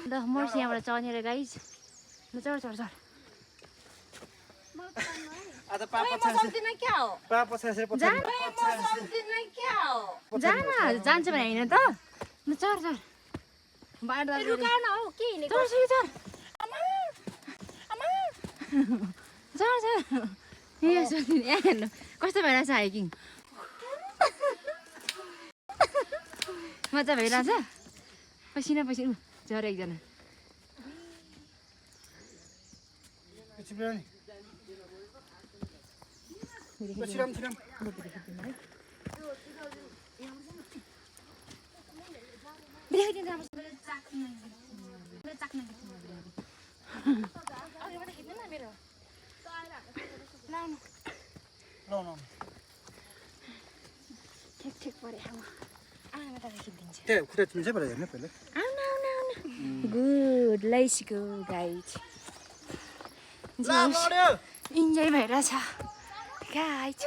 ल मर्सी यहाँबाट चढेर गाइज ल चढ चढ चढ जान्छ भने होइन त ल चढ चढ कस्तो भइरहेछ हाइकिङ मजा भइरहेछ पसिना पसिना झर एकजना ठिक परे good let's go guys enjoy भइरहेछ गाइज